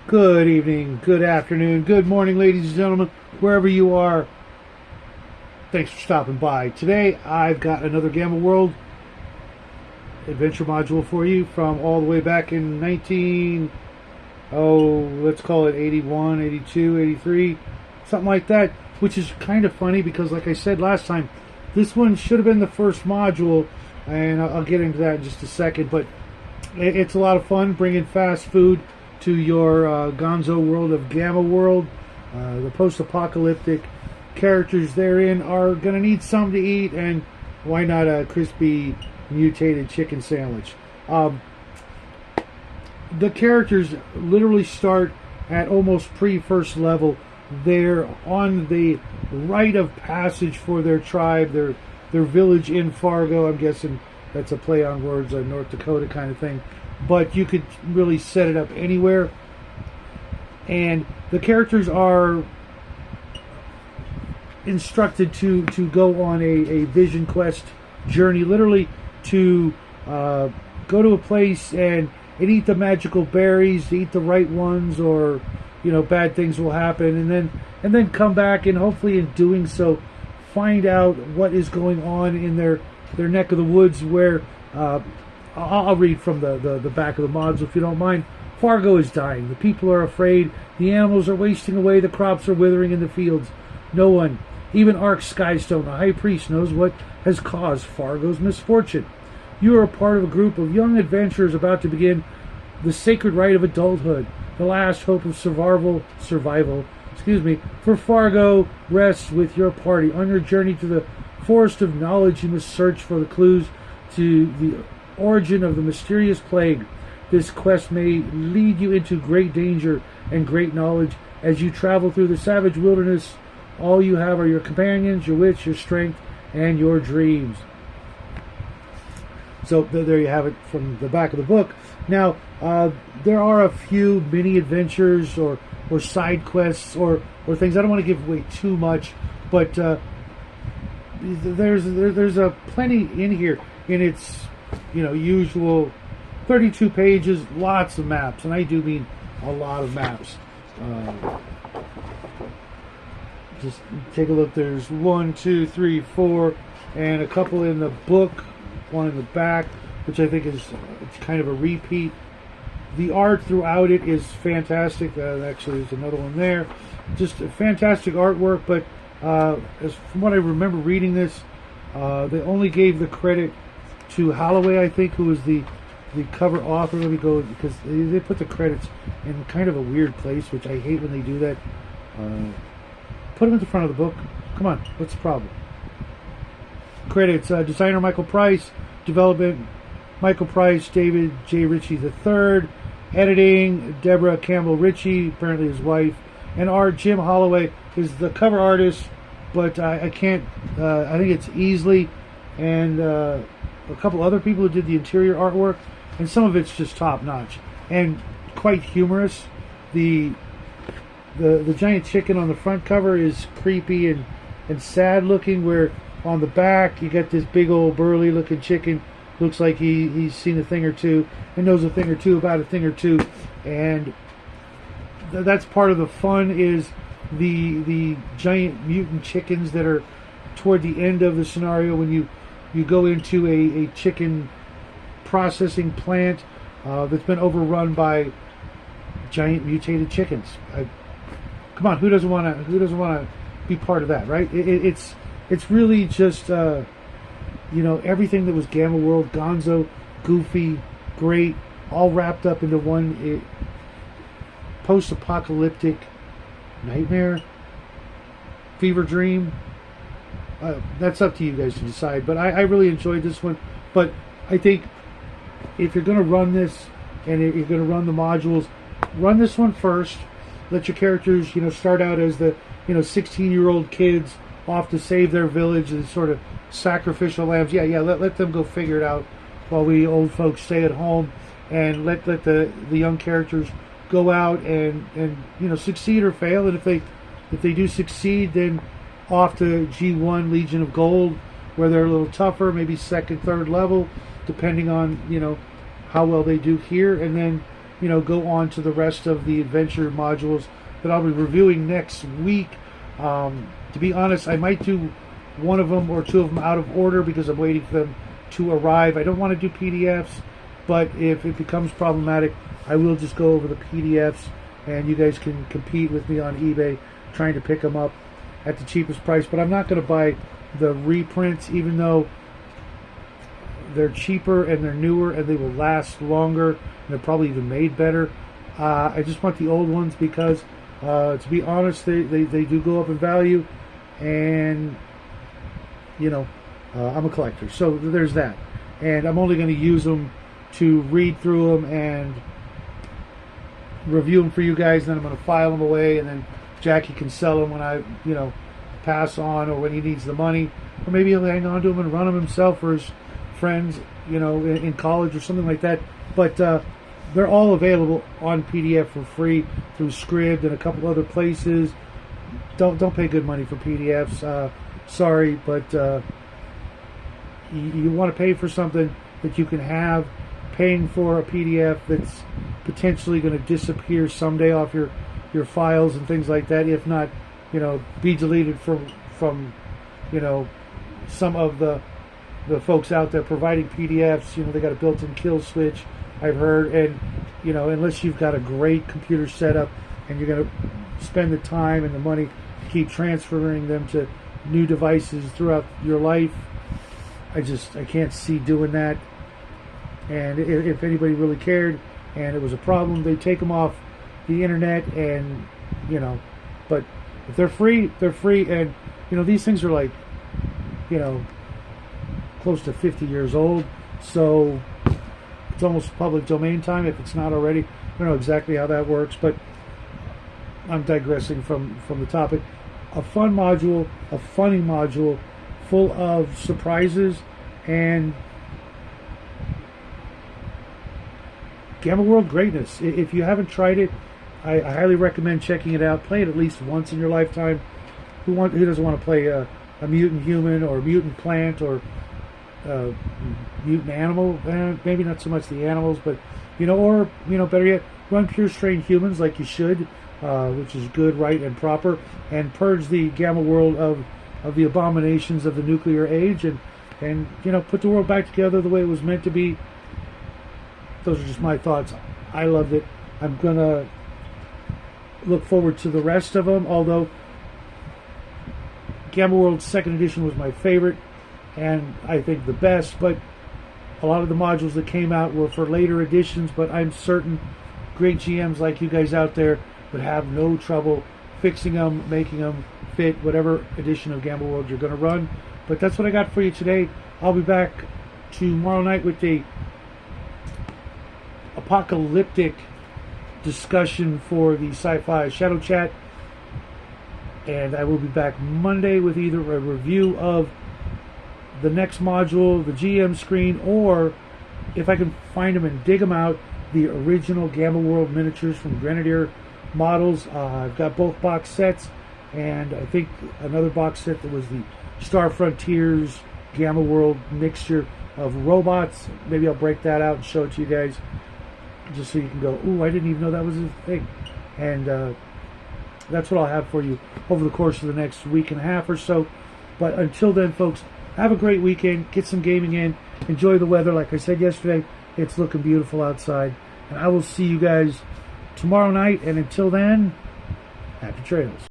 Good evening, good afternoon, good morning, ladies and gentlemen, wherever you are. Thanks for stopping by. Today, I've got another Gamma World adventure module for you from all the way back in let's call it 81, 82, 83, something like that, which is kind of funny because, like I said last time, this one should have been the first module, and I'll get into that in just a second, but it's a lot of fun bringing fast food to your gonzo world of Gamma World. The post-apocalyptic characters therein are going to need something to eat, and why not a crispy mutated chicken sandwich? The characters literally start at almost pre-first level. They're on the rite of passage for their tribe, their village in Fargo. I'm guessing that's a play on words, a North Dakota kind of thing. But you could really set it up anywhere. And the characters are instructed to go on a vision quest journey, literally to go to a place and eat the magical berries, eat the right ones, or bad things will happen, and then come back and hopefully in doing so find out what is going on in their neck of the woods where I'll read from the back of the mods if you don't mind. Fargo is dying. The people are afraid. The animals are wasting away. The crops are withering in the fields. No one, even Ark Skystone, the high priest, knows what has caused Fargo's misfortune. You are a part of a group of young adventurers about to begin the sacred rite of adulthood. The last hope of survival, for Fargo rests with your party. On your journey to the forest of knowledge, you must search for the clues to the origin of the mysterious plague. This quest may lead you into great danger and great knowledge as you travel through the savage wilderness. All you have are your companions, your wits, your strength, and your dreams. So there you have it from the back of the book. Now, there are a few mini adventures or side quests or things. I don't want to give away too much, but there's a plenty in here in its usual 32 pages, lots of maps, and I do mean a lot of maps. Just take a look. There's 1, 2, 3, 4, and a couple in the book, one in the back, which I think is it's kind of a repeat. The art throughout it is fantastic. Actually, there's another one there. Just a fantastic artwork, but from what I remember reading this, they only gave the credit to Holloway, I think, who was the cover author. Let me go, because they put the credits in kind of a weird place, which I hate when they do that. Put them at the front of the book. Come on, what's the problem? Credits: designer Michael Price, development Michael Price, David J. Ritchie III, editing Deborah Campbell Ritchie, apparently his wife, and art Jim Holloway is the cover artist, but I can't. I think it's Easley and a couple other people who did the interior artwork, and some of it's just top notch and quite humorous. The giant chicken on the front cover is creepy and sad looking, where on the back you got this big old burly looking chicken. Looks like he's seen a thing or two and knows a thing or two about a thing or two, and that's part of the fun is the giant mutant chickens that are toward the end of the scenario when you go into a chicken processing plant that's been overrun by giant mutated chickens. Come on, who doesn't want to be part of that, right? It's really just everything that was Gamma World, gonzo, goofy, great, all wrapped up into one post-apocalyptic nightmare, fever dream. That's up to you guys to decide, but I really enjoyed this one. But I think if you're going to run this, and if you're going to run the modules, run this one first. Let your characters start out as the 16-year-old kids off to save their village, and sort of sacrificial lambs. Let them go figure it out while we old folks stay at home, and let the young characters go out and succeed or fail. And if they do succeed, then off to G1 Legion of Gold, where they're a little tougher, maybe second, third level, depending on how well they do here. And then go on to the rest of the adventure modules that I'll be reviewing next week. To be honest, I might do one of them or two of them out of order because I'm waiting for them to arrive. I don't want to do PDFs, but if it becomes problematic, I will just go over the PDFs, and you guys can compete with me on eBay trying to pick them up at the cheapest price. But I'm not going to buy the reprints, even though they're cheaper and they're newer and they will last longer and they're probably even made better. I just want the old ones because, to be honest, they do go up in value, and I'm a collector, so there's that. And I'm only going to use them to read through them and review them for you guys. Then I'm going to file them away, and then Jackie can sell them when I, pass on, or when he needs the money, or maybe he'll hang on to them and run them himself for his friends, in college or something like that. But they're all available on PDF for free through Scribd and a couple other places. Don't pay good money for PDFs. Sorry, but you want to pay for something that you can have. Paying for a PDF that's potentially going to disappear someday off your files and things like that, if not, be deleted from some of the folks out there providing PDFs. They got a built-in kill switch, I've heard, and unless you've got a great computer setup and you're going to spend the time and the money to keep transferring them to new devices throughout your life, I can't see doing that. And if anybody really cared and it was a problem, they'd take them off the internet, and but if they're free, they're free. And these things are like close to 50 years old, so it's almost public domain time if it's not already. I don't know exactly how that works, but I'm digressing from the topic. A fun module, a funny module, full of surprises and Gamma World greatness. If you haven't tried it, I highly recommend checking it out. Play it at least once in your lifetime. Who doesn't want to play a mutant human or a mutant plant or mutant animal? Maybe not so much the animals, but or better yet, run pure strain humans like you should, which is good, right, and proper, and purge the Gamma World of the abominations of the nuclear age, and put the world back together the way it was meant to be. Those are just my thoughts. I loved it. I'm gonna look forward to the rest of them, although Gamma World 2nd edition was my favorite and I think the best, but a lot of the modules that came out were for later editions. But I'm certain great GMs like you guys out there would have no trouble fixing them, making them fit whatever edition of Gamma World you're going to run. But that's what I got for you today. I'll be back tomorrow night with the apocalyptic discussion for the Sci-Fi Shadow Chat, and I will be back Monday with either a review of the next module, the GM screen, or if I can find them and dig them out, the original Gamma World miniatures from Grenadier Models. I've got both box sets, and I think another box set that was the Star Frontiers Gamma World mixture of robots. Maybe I'll break that out and show it to you guys, just so you can go, ooh, I didn't even know that was a thing. And that's what I'll have for you over the course of the next week and a half or so. But until then, folks, have a great weekend. Get some gaming in. Enjoy the weather. Like I said yesterday, it's looking beautiful outside. And I will see you guys tomorrow night. And until then, happy trails.